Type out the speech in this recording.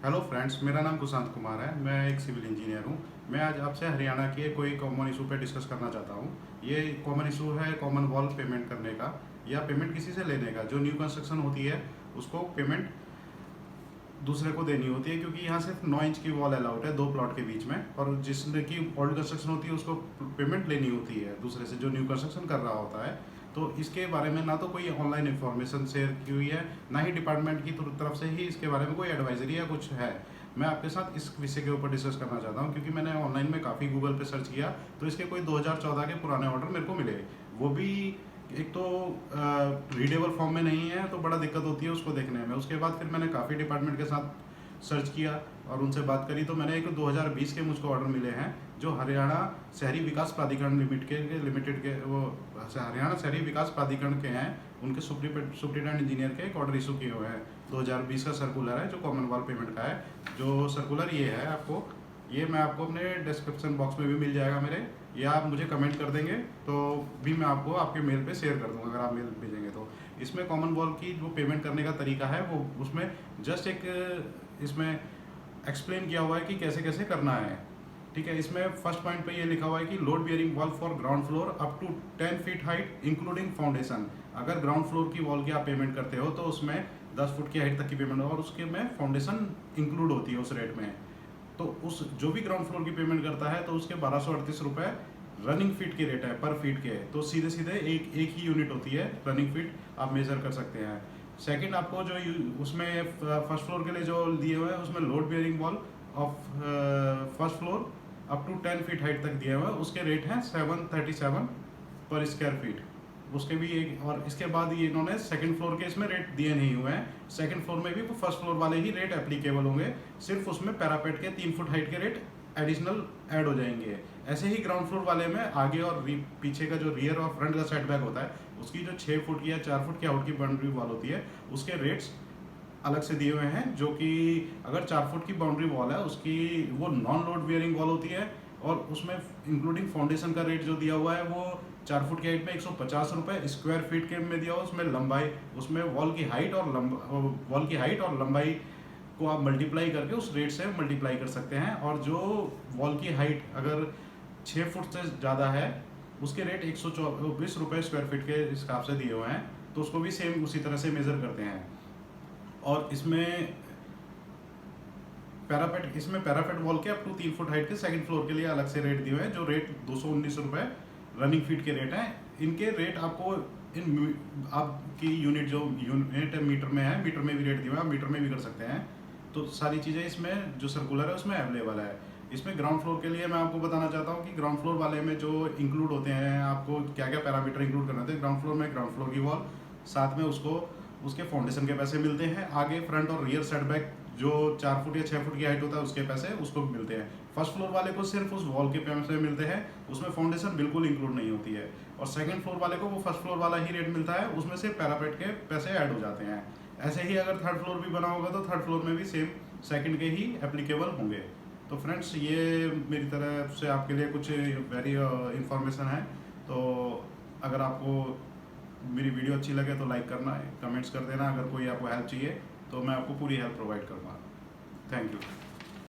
Hello friends, मेरा नाम कुशांत कुमार है। मैं एक सिविल इंजीनियर हूँ। मैं आज आपसे हरियाणा के कोई कॉमन इशू पे डिस्कस करना चाहता हूँ। ये कॉमन इशू है कॉमन वॉल पेमेंट करने का या पेमेंट किसी से लेने का। जो न्यू कंस्ट्रक्शन होती है उसको पेमेंट दूसरे को देनी होती है, क्योंकि यहाँ सिर्फ 9 इंच की वॉल अलाउड है 2 प्लॉट के बीच में, और जिसकी ओल्ड कंस्ट्रक्शन होती है उसको पेमेंट लेनी होती है दूसरे से जो न्यू कंस्ट्रक्शन कर रहा होता है। तो इसके बारे में ना तो कोई ऑनलाइन इन्फॉर्मेशन शेयर की हुई है, ना ही डिपार्टमेंट की तरफ से ही इसके बारे में कोई एडवाइजरी या कुछ है। मैं आपके साथ इस विषय के ऊपर डिस्कस करना चाहता हूँ, क्योंकि मैंने ऑनलाइन में काफ़ी गूगल पे सर्च किया तो इसके कोई 2014 के पुराने ऑर्डर मेरे को मिले। वो भी एक तो रीडेबल फॉर्म में नहीं है, तो बड़ा दिक्कत होती है उसको देखने में। उसके बाद फिर मैंने काफ़ी डिपार्टमेंट के साथ सर्च किया और उनसे बात करी, तो मैंने एक 2020 के मुझको ऑर्डर मिले हैं जो हरियाणा शहरी विकास प्राधिकरण लिमिटेड के वो हरियाणा शहरी विकास प्राधिकरण के हैं। उनके सुप्रिटेंडेंट इंजीनियर के एक ऑर्डर इशू किए हुए हैं। 2020 का सर्कुलर है जो कॉमन वॉल पेमेंट का है। जो सर्कुलर ये है आपको, ये मैं आपको अपने डिस्क्रिप्शन बॉक्स में भी मिल जाएगा मेरे, या आप मुझे कमेंट कर देंगे तो भी मैं आपको आपके मेल पे शेयर कर दूंगा अगर आप मेल भेजेंगे तो। इसमें कॉमन वॉल की जो पेमेंट करने का तरीका है वो उसमें जस्ट एक इसमें एक्सप्लेन किया हुआ है कि कैसे कैसे करना है। ठीक है, इसमें फर्स्ट पॉइंट पे ये लिखा हुआ है कि load bearing wall for ground floor up to 10 feet height including foundation. अगर ग्राउंड फ्लोर की वॉल की आप पेमेंट करते हो तो उसमें 10 फुट की हाइट तक की पेमेंट हो, और उसके में फाउंडेशन इंक्लूड होती है उस रेट में। तो उस जो भी ग्राउंड फ्लोर की पेमेंट करता है तो उसके 1238 रुपये रनिंग फीट के रेट है पर फीट के। तो सीधे सीधे एक ही यूनिट होती है रनिंग फीट, आप मेजर कर सकते हैं। सेकंड, आपको जो उसमें फर्स्ट फ्लोर के लिए जो दिए हुए हैं उसमें load bearing wall of first floor up to 10 feet height तक दिए हुए हैं, उसके रेट हैं 737 पर स्क्वायर फीट। उसके भी एक, और इसके बाद ये इन्होंने सेकंड फ्लोर के इसमें रेट दिए नहीं हुए हैं। सेकंड फ्लोर में भी वो फर्स्ट फ्लोर वाले ही रेट एप्लीकेबल होंगे, सिर्फ उसमें पैरापेट के 3 फुट हाइट के रेट एडिशनल ऐड हो जाएंगे। ऐसे ही ग्राउंड फ्लोर वाले में आगे और पीछे का जो रियर और फ्रंट का सेट बैक होता है उसकी जो 6 फुट की या 4 फुट की आउट की बाउंड्री वॉल होती है उसके रेट्स अलग से दिए हुए हैं। जो कि अगर 4 फुट की बाउंड्री वॉल है उसकी वो नॉन लोड बियरिंग वॉल होती है, और उसमें इंक्लूडिंग फाउंडेशन का रेट जो दिया हुआ है वो 4 फुट की हाइट में 150 रुपये स्क्वायर फीट के में दिया हुआ। उसमें लंबाई, उसमें वॉल की हाइट और लंबाई को आप मल्टीप्लाई करके उस रेट से मल्टीप्लाई कर सकते हैं। और जो वॉल की हाइट अगर 6 फुट से ज़्यादा है उसके रेट 124 रुपये स्क्वायर फीट के हिसाब से दिए हुए हैं, तो उसको भी सेम उसी तरह से मेज़र करते हैं। और इसमें पैरापेट वॉल के अप टू 3 फुट हाइट के सेकंड फ्लोर के लिए अलग से रेट दिए हुए हैं, जो रेट 219 रुपये रनिंग फीट के रेट हैं। इनके रेट आपको आपकी यूनिट जो यूनिट मीटर में है, मीटर में भी रेट दिए हुए हैं, आप मीटर में भी कर सकते हैं। तो सारी चीज़ें इसमें जो सर्कुलर है उसमें अवेलेबल है। इसमें ग्राउंड फ्लोर के लिए मैं आपको बताना चाहता हूँ कि ग्राउंड फ्लोर वाले में जो इंक्लूड होते हैं, आपको क्या क्या पैरामीटर इंक्लूड करना होते हैं। ग्राउंड फ्लोर में ग्राउंड फ्लोर की वॉल, साथ में उसको उसके फाउंडेशन के पैसे मिलते हैं। आगे फ्रंट और रियर सेटबैक जो 4 फुट या 6 फुट की हाइट होता है उसके पैसे उसको मिलते हैं। फर्स्ट फ्लोर वाले को सिर्फ उस वॉल के पैसे मिलते हैं, उसमें फाउंडेशन बिल्कुल इंक्लूड नहीं होती है। और सेकंड फ्लोर वाले को वो फर्स्ट फ्लोर वाला ही रेट मिलता है, उसमें से पैरापेट के पैसे ऐड हो जाते हैं। ऐसे ही अगर थर्ड फ्लोर भी बना होगा तो थर्ड फ्लोर में भी सेम सेकंड के ही एप्लीकेबल होंगे। तो फ्रेंड्स, ये मेरी तरफ से आपके लिए कुछ वेरी इंफॉर्मेशन है। तो अगर आपको मेरी वीडियो अच्छी लगे तो लाइक करना, कमेंट्स कर देना। अगर कोई आपको हेल्प चाहिए तो मैं आपको पूरी हेल्प प्रोवाइड करूँगा। Thank you.